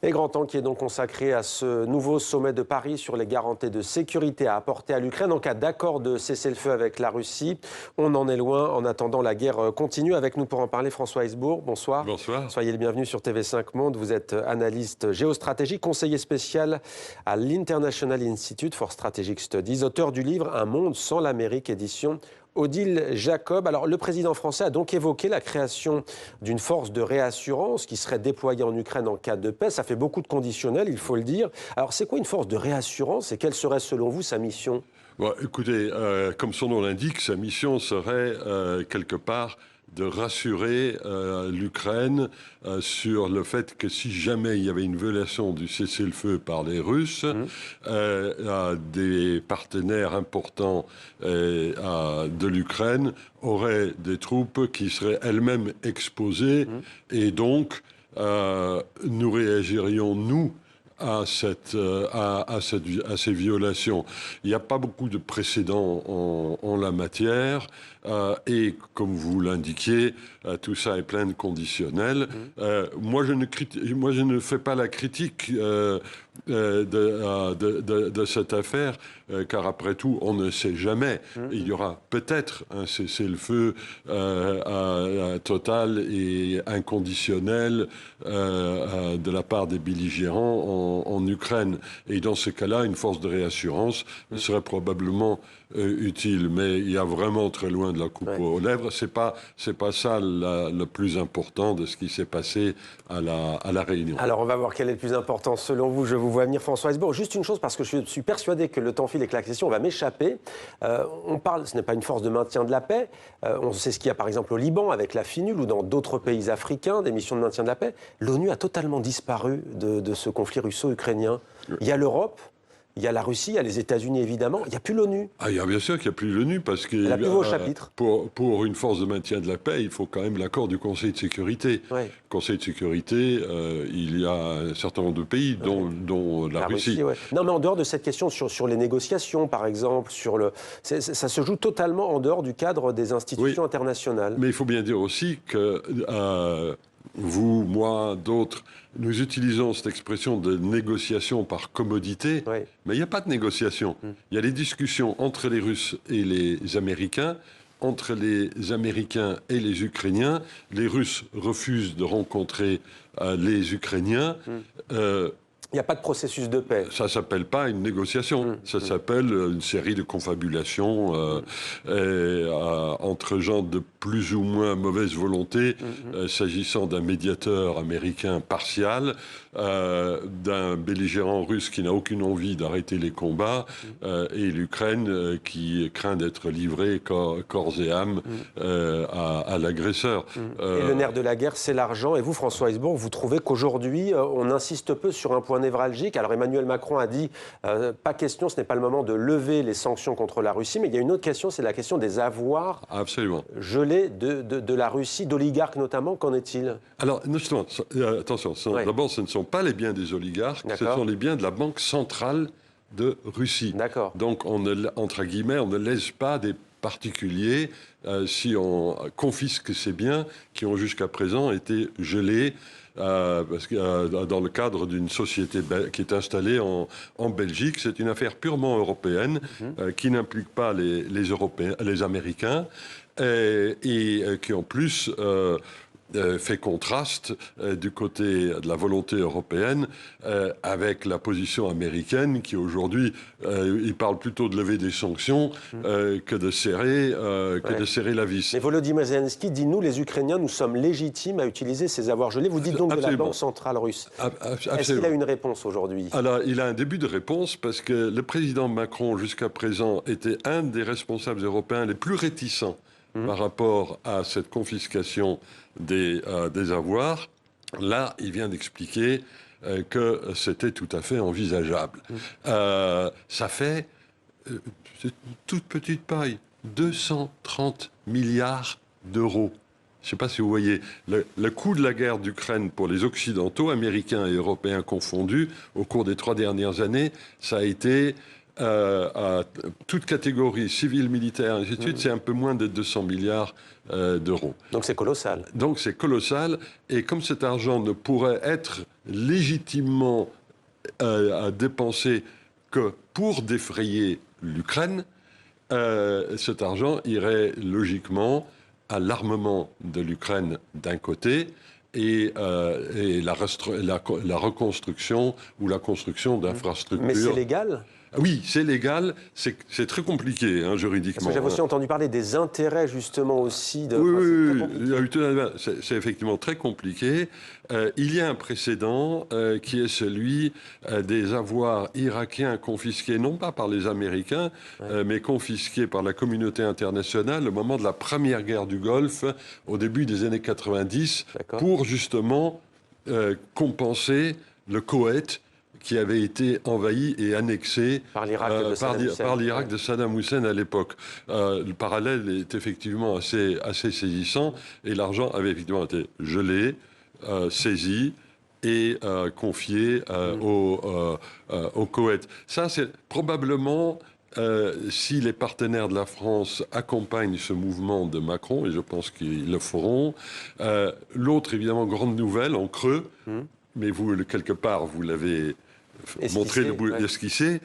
Et grand temps qui est donc consacré à ce nouveau sommet de Paris sur les garanties de sécurité à apporter à l'Ukraine en cas d'accord de cessez-le-feu avec la Russie. On en est loin. En attendant, la guerre continue. Avec nous pour en parler, François Hesbourg. Bonsoir. Bonsoir. Soyez le bienvenu sur TV5 Monde. Vous êtes analyste géostratégique, conseiller spécial à l'International Institute for Strategic Studies, auteur du livre Un monde sans l'Amérique, édition Odile Jacob. Alors, le président français a donc évoqué la création d'une force de réassurance qui serait déployée en Ukraine en cas de paix. Ça fait beaucoup de conditionnels, il faut le dire. Alors, c'est quoi une force de réassurance et quelle serait, selon vous, sa mission ? Bon, écoutez, comme son nom l'indique, sa mission serait quelque part de rassurer l'Ukraine sur le fait que si jamais il y avait une violation du cessez-le-feu par les Russes, des partenaires importants de l'Ukraine auraient des troupes qui seraient elles-mêmes exposées et donc nous réagirions, nous, à ces violations. Il n'y a pas beaucoup de précédents en la matière et comme vous l'indiquiez, tout ça est plein de conditionnels. Moi, je ne fais pas la critique de cette affaire, car après tout, on ne sait jamais. Il y aura peut-être un cessez-le-feu total et inconditionnel de la part des belligérants en Ukraine. Et dans ce cas-là, une force de réassurance serait probablement utile. Mais il y a vraiment très loin de la coupe aux lèvres. C'est pas ça le plus important de ce qui s'est passé à la Réunion. Alors, on va voir quel est le plus important selon vous. Je vous vois venir, François Hesbourg. Juste une chose, parce que je suis persuadé que le temps file et que la question va m'échapper. On parle, ce n'est pas une force de maintien de la paix. On sait ce qu'il y a par exemple au Liban avec la FINUL ou dans d'autres pays africains, des missions de maintien de la paix. L'ONU a totalement disparu de ce conflit russo-ukrainien. Il y a l'Europe. Il y a la Russie, il y a les États-Unis évidemment, il n'y a plus l'ONU. Il y a bien sûr qu'il n'y a plus l'ONU parce que elle a plus vos chapitres. Pour une force de maintien de la paix, il faut quand même l'accord du Conseil de sécurité. Le Conseil de sécurité, il y a un certain nombre de pays, dont la Russie. Non, mais en dehors de cette question sur les négociations, par exemple, ça se joue totalement en dehors du cadre des institutions internationales. Mais il faut bien dire aussi que vous, moi, d'autres, nous utilisons cette expression de négociation par commodité, mais il n'y a pas de négociation. Il y a des discussions entre les Russes et les Américains, entre les Américains et les Ukrainiens. Les Russes refusent de rencontrer les Ukrainiens. Il n'y a pas de processus de paix. Ça ne s'appelle pas une négociation. Ça s'appelle une série de confabulations entre gens de plus ou moins mauvaise volonté, s'agissant d'un médiateur américain partial, d'un belligérant russe qui n'a aucune envie d'arrêter les combats, et l'Ukraine qui craint d'être livrée corps et âme à l'agresseur. Et le nerf de la guerre, c'est l'argent. Et vous, François Hesbourg, vous trouvez qu'aujourd'hui, on insiste peu sur un point névralgique. Alors Emmanuel Macron a dit pas question, ce n'est pas le moment de lever les sanctions contre la Russie, mais il y a une autre question, c'est la question des avoirs gelés de la Russie, d'oligarques notamment. Qu'en est-il ? Alors, justement, attention, d'abord, ce ne sont pas les biens des oligarques, ce sont les biens de la Banque centrale de Russie. Donc, entre guillemets, on ne laisse pas des particuliers si on confisque ces biens qui ont jusqu'à présent été gelés parce que, dans le cadre d'une société qui est installée en Belgique. C'est une affaire purement européenne qui n'implique pas les Américains et qui en plus fait contraste du côté de la volonté européenne avec la position américaine qui aujourd'hui, il parle plutôt de lever des sanctions que de serrer la vis. Mais Volodymyr Zelensky dit, nous les Ukrainiens, nous sommes légitimes à utiliser ces avoirs gelés. Vous dites donc de la Banque centrale russe. Est-ce qu'il a une réponse aujourd'hui ? Alors, il a un début de réponse parce que le président Macron, jusqu'à présent, était un des responsables européens les plus réticents par rapport à cette confiscation des avoirs. Là, il vient d'expliquer que c'était tout à fait envisageable. Ça fait c'est une toute petite paille, 230 milliards d'euros. Je ne sais pas si vous voyez, le coût de la guerre d'Ukraine pour les Occidentaux, Américains et Européens confondus, au cours des 3 dernières années, ça a été à toute catégorie, civile, militaire, ainsi de suite, c'est un peu moins de 200 milliards d'euros. Donc c'est colossal. Donc c'est colossal. Et comme cet argent ne pourrait être légitimement dépenser que pour défrayer l'Ukraine, cet argent irait logiquement à l'armement de l'Ukraine d'un côté et la reconstruction ou la construction d'infrastructures. Mais c'est légal ? Oui, c'est légal, c'est très compliqué juridiquement. Parce que j'avais aussi entendu parler des intérêts justement aussi. C'est effectivement très compliqué. Il y a un précédent qui est celui des avoirs irakiens confisqués, non pas par les Américains, mais confisqués par la communauté internationale au moment de la première guerre du Golfe, au début des années 90, pour justement compenser le Koweït, qui avait été envahi et annexé par l'Irak de Saddam Hussein à l'époque. Le parallèle est effectivement assez saisissant, et l'argent avait effectivement été gelé, saisi et confié au Koweït. Ça, c'est probablement, si les partenaires de la France accompagnent ce mouvement de Macron, et je pense qu'ils le feront, l'autre, évidemment, grande nouvelle en creux, mais vous, quelque part, vous l'avez montré, esquissé,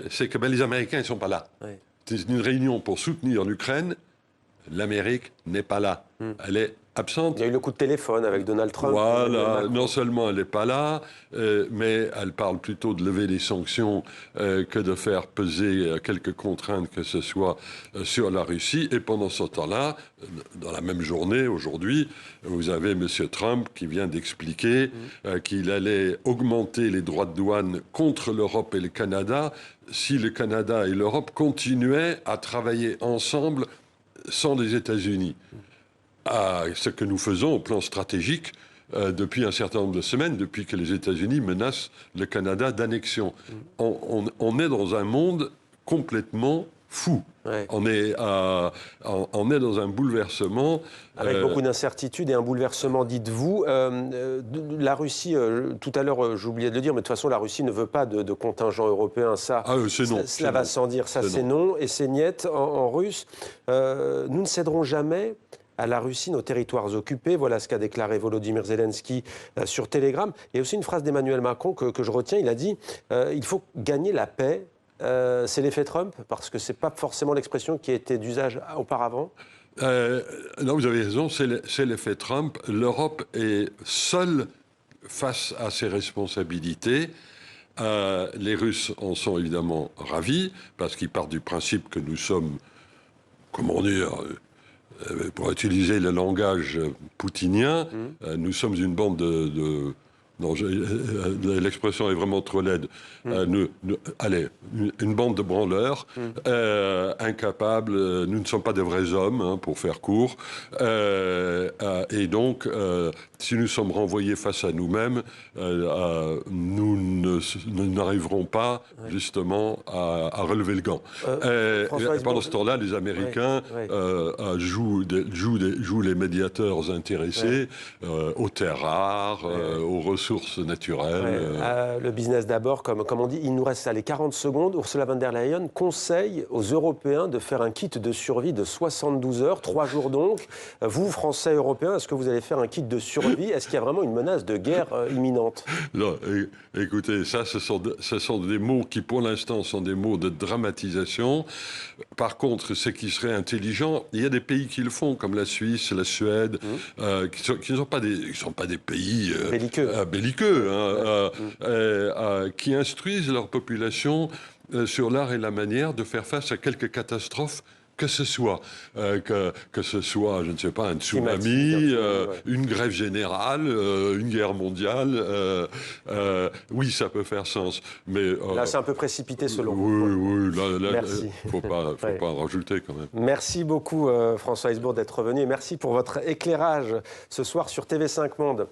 c'est que les Américains ne sont pas là. Oui. C'est une réunion pour soutenir l'Ukraine. L'Amérique n'est pas là. Elle est absente. Il y a eu le coup de téléphone avec Donald Trump. Voilà, non seulement elle n'est pas là, mais elle parle plutôt de lever les sanctions que de faire peser quelques contraintes, que ce soit sur la Russie. Et pendant ce temps-là, dans la même journée, aujourd'hui, vous avez M. Trump qui vient d'expliquer qu'il allait augmenter les droits de douane contre l'Europe et le Canada si le Canada et l'Europe continuaient à travailler ensemble sans les États-Unis. À ce que nous faisons au plan stratégique depuis un certain nombre de semaines, depuis que les États-Unis menacent le Canada d'annexion. On est dans un monde complètement fou. Ouais. On est dans un bouleversement. Avec beaucoup d'incertitudes et un bouleversement, dites-vous. La Russie, tout à l'heure, j'ai oublié de le dire, mais de toute façon, la Russie ne veut pas de contingent européen. Ça, cela va sans dire. Ça, c'est non. Et c'est niet en russe. Nous ne céderons jamais à la Russie nos territoires occupés. Voilà ce qu'a déclaré Volodymyr Zelensky sur Telegram. Il y a aussi une phrase d'Emmanuel Macron que je retiens. Il a dit il faut gagner la paix. C'est l'effet Trump, parce que ce n'est pas forcément l'expression qui a été d'usage auparavant. Non, vous avez raison, c'est l'effet Trump. L'Europe est seule face à ses responsabilités. Les Russes en sont évidemment ravis, parce qu'ils partent du principe que nous sommes, comment dire, pour utiliser le langage poutinien, nous sommes une bande de non, l'expression est vraiment trop laide. Allez, une bande de branleurs, incapables, nous ne sommes pas des vrais hommes, pour faire court. Et donc, si nous sommes renvoyés face à nous-mêmes, nous n'arriverons pas, justement, à relever le gant. Pendant ce temps-là, les Américains jouent les médiateurs intéressés aux terres rares, aux ressources naturelles. Le business d'abord, comme on dit. Il nous reste les 40 secondes. Ursula von der Leyen conseille aux Européens de faire un kit de survie de 72 heures, 3 jours donc. Vous, Français, Européens, est-ce que vous allez faire un kit de survie ? Est-ce qu'il y a vraiment une menace de guerre imminente ? Non, écoutez, ça, ce sont des mots qui, pour l'instant, sont des mots de dramatisation. Par contre, ce qui serait intelligent, il y a des pays qui le font, comme la Suisse, la Suède, qui ne sont pas des pays belliqueux, qui instruisent leur population sur l'art et la manière de faire face à quelques catastrophes que ce soit, je ne sais pas, un tsunami, une grève générale, une guerre mondiale, oui, ça peut faire sens. Mais là, c'est un peu précipité selon vous. Oui, là, faut pas en rajouter quand même. Merci beaucoup, François Heisbourg, d'être venu, et merci pour votre éclairage ce soir sur TV5 Monde.